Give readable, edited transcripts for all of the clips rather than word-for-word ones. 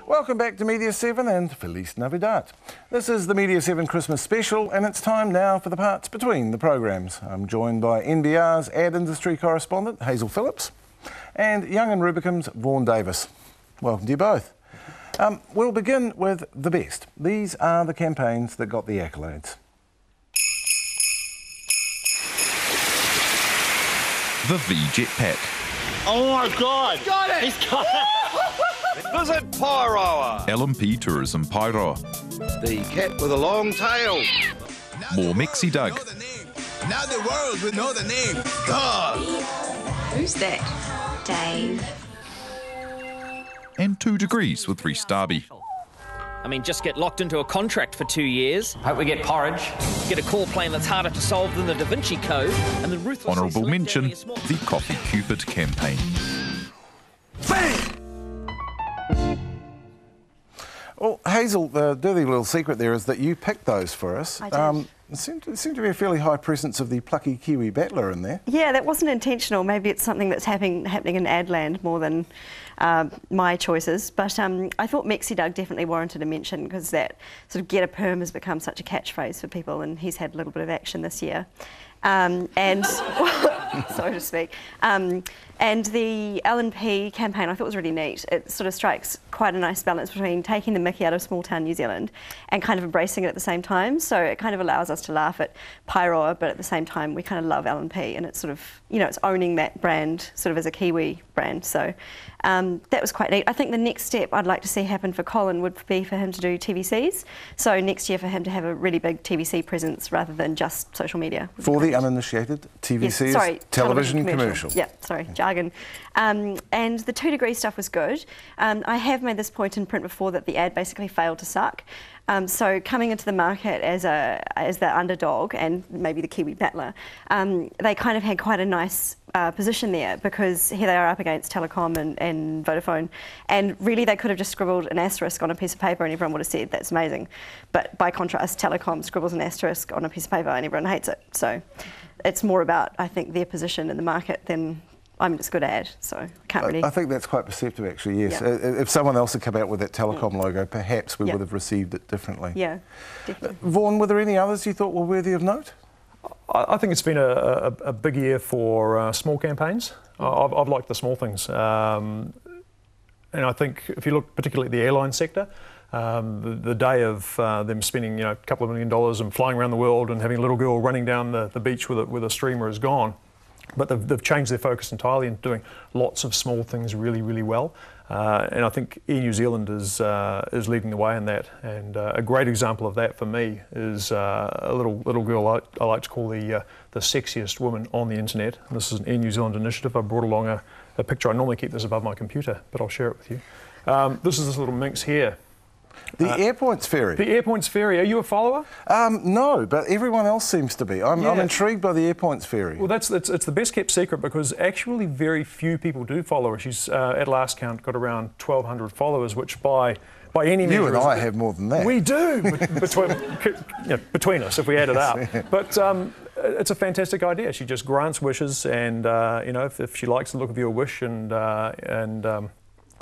Welcome back to Media7 and Feliz Navidad. This is the Media7 Christmas special and it's time now for the parts between the programmes. I'm joined by NBR's ad industry correspondent Hazel Phillips and Young and Rubicam's Vaughan Davis. Welcome to you both. We'll begin with the best. These are the campaigns that got the accolades. The V-Jetpack. Oh my God! Got it! He's got it! Visit Pyro. LMP Tourism Pyro. The cat with a long tail. More Mexi Doug. Now the world will know the name. Doug. Who's that? Dave. And 2 Degrees with Reece Darby. I mean, just get locked into a contract for 2 years. Hope we get porridge. Get a call plane that's harder to solve than the Da Vinci Code. And then ruthlessly Honourable select mention, only a small- the Coffee Cupid campaign. Bang! Well, Hazel, the dirty little secret there is that you picked those for us. I did. There seemed to be a fairly high presence of the plucky Kiwi battler in there. Yeah, that wasn't intentional. Maybe it's something that's happening in Adland more than my choices. But I thought Mexi Doug definitely warranted a mention because that sort of get a perm has become such a catchphrase for people, and he's had a little bit of action this year. And so to speak. And the LNP campaign I thought was really neat. It sort of strikes quite a nice balance between taking the mickey out of small town New Zealand and kind of embracing it at the same time. So it kind of allows us to laugh at Pyro, but at the same time we kind of love LNP, and it's sort of, you know, it's owning that brand sort of as a Kiwi brand. So that was quite neat. I think the next step I'd like to see happen for Colin would be for him to do TVCs. So next year for him to have a really big TVC presence rather than just social media. For the uninitiated, TVC Yes, sorry, is television commercial. Yeah, sorry, jargon. And the 2 Degree stuff was good. I have made this point in print before that the ad basically failed to suck. So coming into the market as the underdog and maybe the Kiwi battler, they kind of had quite a nice position there because here they are up against Telecom and Vodafone, and really they could have just scribbled an asterisk on a piece of paper and everyone would have said that's amazing. But by contrast, Telecom scribbles an asterisk on a piece of paper and everyone hates it. So it's more about, I think, their position in the market than, I mean, it's a good ad, so I can't really... I think that's quite perceptive, actually, yes. Yeah. If someone else had come out with that Telecom logo, perhaps we Yeah. would have received it differently. Yeah, definitely. Vaughan, were there any others you thought were worthy of note? I think it's been a big year for small campaigns. I've liked the small things. And I think if you look particularly at the airline sector, the day of them spending a couple of $1 million and flying around the world and having a little girl running down the beach with a streamer is gone. But they've changed their focus entirely into doing lots of small things really, really well. And I think Air New Zealand is leading the way in that. And a great example of that for me is a little girl I like to call the sexiest woman on the internet. And this is an Air New Zealand initiative. I brought along a picture. I normally keep this above my computer, but I'll share it with you. This is this little minx here. The Airpoints Ferry. The Airpoints Ferry. Are you a follower? No, but everyone else seems to be. I'm intrigued by the Airpoints Ferry. Well, it's the best kept secret because actually very few people do follow her. She's at last count got around 1,200 followers, which by any measure... You and I have more than that. We do, between us, if we add it up. But it's a fantastic idea. She just grants wishes, and if she likes the look of your wish and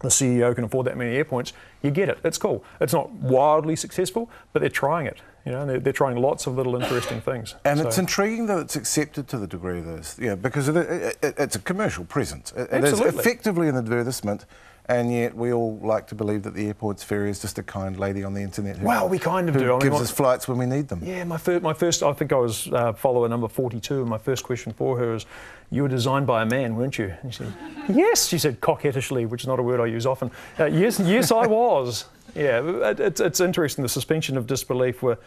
the CEO can afford that many airpoints, you get it. It's cool. It's not wildly successful, but they're trying it. They're trying lots of little interesting things. And it's intriguing that it's accepted to the degree of this, because it's a commercial presence. It is effectively an advertisement, and yet we all like to believe that the Airpoints Ferry is just a kind lady on the internet who, we kind of who do. gives us flights when we need them. Yeah, my first, I think I was follower number 42, and my first question for her is, you were designed by a man, weren't you? And she said, yes, she said coquettishly, which is not a word I use often. Yes, I was. Yeah, it's interesting, the suspension of disbelief. We're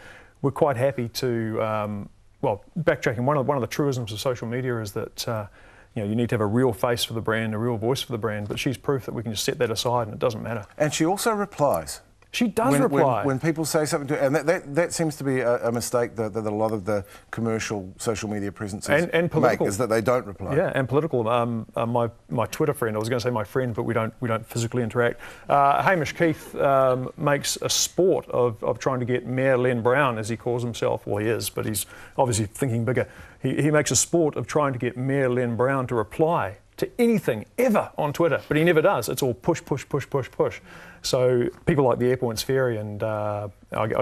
quite happy to, backtracking, one of the truisms of social media is that you need to have a real face for the brand, a real voice for the brand, but she's proof that we can just set that aside and it doesn't matter. And she also replies. She does reply. When people say something to her, and that seems to be a mistake that a lot of the commercial social media presences and political, make, is that they don't reply. Yeah, and political. My Twitter friend, I was going to say my friend, but we don't physically interact. Hamish Keith makes a sport of trying to get Mayor Len Brown, as he calls himself. Well, he is, but he's obviously thinking bigger. He makes a sport of trying to get Mayor Len Brown to reply to anything ever on Twitter, but he never does. It's all push, push, push, push, push. So people like the Airpoints Ferry, and I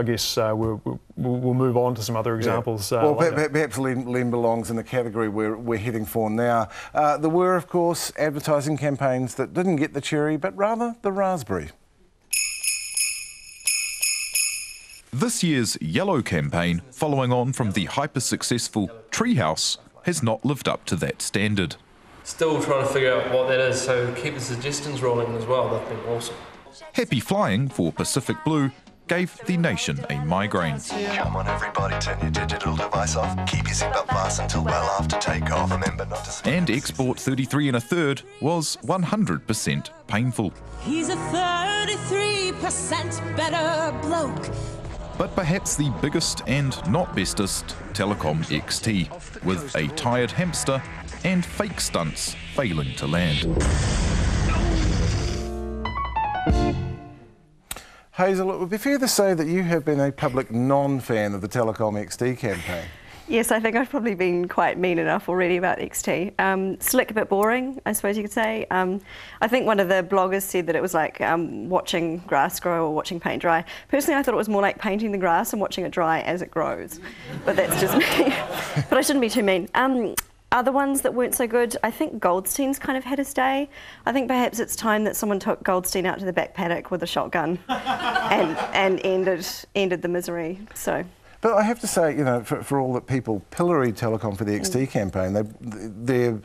guess we'll move on to some other examples. Well, perhaps Len belongs in the category we're heading for now. There were, of course, advertising campaigns that didn't get the cherry, but rather the raspberry. This year's Yellow campaign, following on from the hyper-successful Treehouse, has not lived up to that standard. Still trying to figure out what that is, so keep the suggestions rolling as well. They've been awesome. Happy Flying for Pacific Blue gave the nation a migraine. Come on everybody, turn your digital device off. Keep your seatbelt fastened until well after takeoff. Remember not to smoke. And Export 33 1/3 was 100% painful. He's a 33% better bloke. But perhaps the biggest and not bestest, Telecom XT, with a tired hamster and fake stunts failing to land. Hazel, it would be fair to say that you have been a public non-fan of the Telecom XT campaign. Yes, I think I've probably been quite mean enough already about XT. Slick, a bit boring, I suppose you could say. I think one of the bloggers said that it was like watching grass grow or watching paint dry. Personally, I thought it was more like painting the grass and watching it dry as it grows. But that's just me. But I shouldn't be too mean. Other ones that weren't so good, I think Goldstein's kind of had his day. I think perhaps it's time that someone took Goldstein out to the back paddock with a shotgun and ended the misery. So. But I have to say, you know, for all that people pilloried Telecom for the XT campaign, their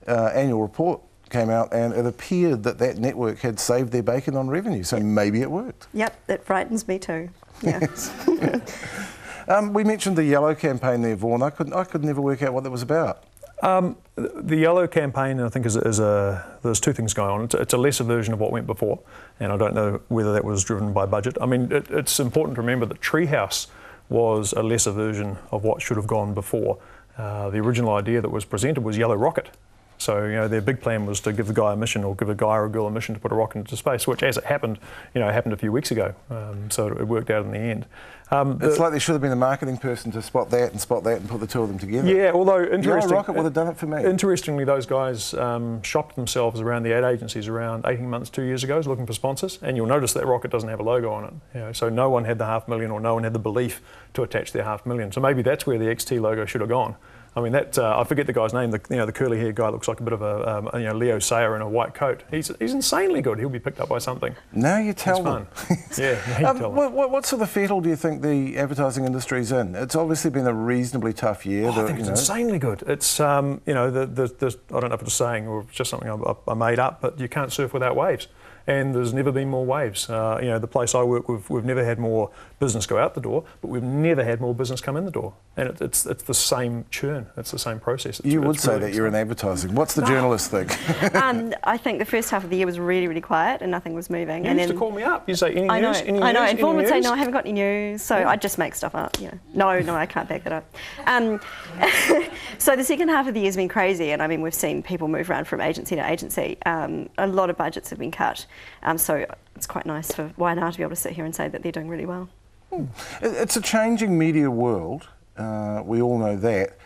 annual report came out and it appeared that that network had saved their bacon on revenue, so maybe it worked. Yep, that frightens me too. Yeah. Yes. We mentioned the Yellow campaign there, Vaughan. I could never work out what that was about. The Yellow campaign, I think, there's two things going on. It's a lesser version of what went before, and I don't know whether that was driven by budget. I mean, it's important to remember that Treehouse was a lesser version of what should have gone before. The original idea that was presented was Yellow Rocket. So, you know, their big plan was to give the guy a mission, or give a guy or a girl a mission to put a rocket into space, which, as it happened, happened a few weeks ago. So it worked out in the end. It's like there should have been a marketing person to spot that and put the two of them together. Yeah, although interesting, Rocket would have done it for me. Interestingly, those guys shopped themselves around the ad agencies around 18 months, 2 years ago, looking for sponsors, and you'll notice that rocket doesn't have a logo on it. You know, so no one had the $500,000, or no one had the belief to attach their $500,000. So maybe that's where the XT logo should have gone. I mean, that I forget the guy's name. The curly-haired guy looks like a bit of a Leo Sayer in a white coat. He's insanely good. He'll be picked up by something. Now you tell them. Yeah. Now you tell them. What sort of fettle do you think the advertising industry's in? It's obviously been a reasonably tough year. I think it's insanely good. It's I don't know if it's a saying or just something I made up, but you can't surf without waves. And there's never been more waves. The place I work, we've never had more business go out the door, but we've never had more business come in the door. And it's the same churn. It's the same process. You would say that you're in advertising. What's the journalist think? I think the first half of the year was really, really quiet and nothing was moving. You used to call me up. You say, any news? Any news? I know. And Vaughan would say, news? no, I haven't got any news. So I'd just make stuff up. Yeah. No, I can't back that up. So the second half of the year has been crazy, and I mean, we've seen people move around from agency to agency. A lot of budgets have been cut. So it's quite nice for YNR to be able to sit here and say that they're doing really well. It's a changing media world. We all know that.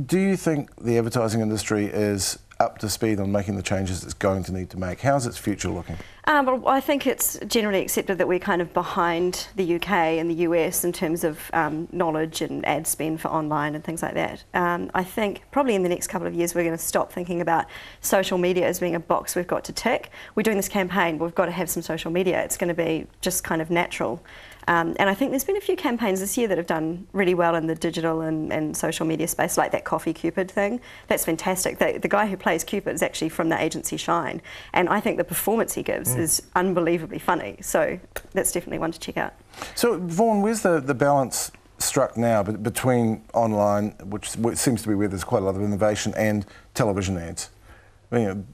Do you think the advertising industry is up to speed on making the changes it's going to need to make? How's its future looking? Well, I think it's generally accepted that we're kind of behind the UK and the US in terms of knowledge and ad spend for online and things like that. I think probably in the next couple of years we're going to stop thinking about social media as being a box we've got to tick. We're doing this campaign, we've got to have some social media. It's going to be just kind of natural. And I think there's been a few campaigns this year that have done really well in the digital and social media space, like that Coffee Cupid thing. That's fantastic. The guy who plays Cupid is actually from the agency Shine, and I think the performance he gives is unbelievably funny. So that's definitely one to check out. So Vaughan, where's the balance struck now between online, which seems to be where there's quite a lot of innovation, and television ads,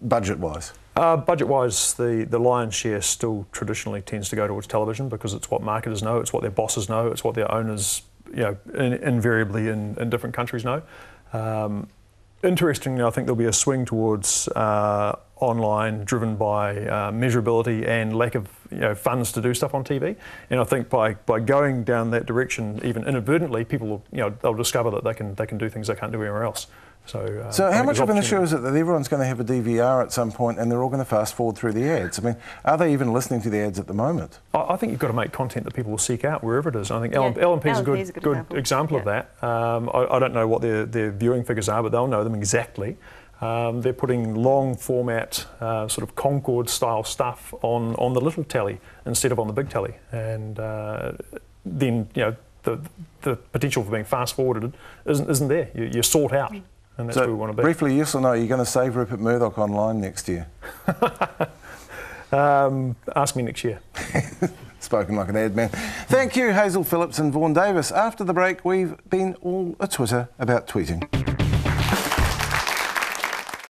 budget-wise? Budget-wise, the lion's share still traditionally tends to go towards television because it's what marketers know, it's what their bosses know, it's what their owners, invariably in different countries know. Interestingly, I think there'll be a swing towards online, driven by measurability and lack of funds to do stuff on TV. And I think by going down that direction, even inadvertently, people will they'll discover that they can do things they can't do anywhere else. So how much of an issue is it that everyone's going to have a DVR at some point and they're all going to fast forward through the ads? I mean, are they even listening to the ads at the moment? I think you've got to make content that people will seek out wherever it is. I think LNP is a good example of that. I don't know what their viewing figures are, but they'll know them exactly. They're putting long format, sort of Concord style stuff on the little telly instead of on the big telly, and then the potential for being fast forwarded isn't there. You're sought out. And that's where we want to be. Briefly, yes or no, you're going to save Rupert Murdoch online next year? Ask me next year. Spoken like an ad man. Thank you, Hazel Phillips and Vaughan Davis. After the break, we've been all a Twitter about tweeting.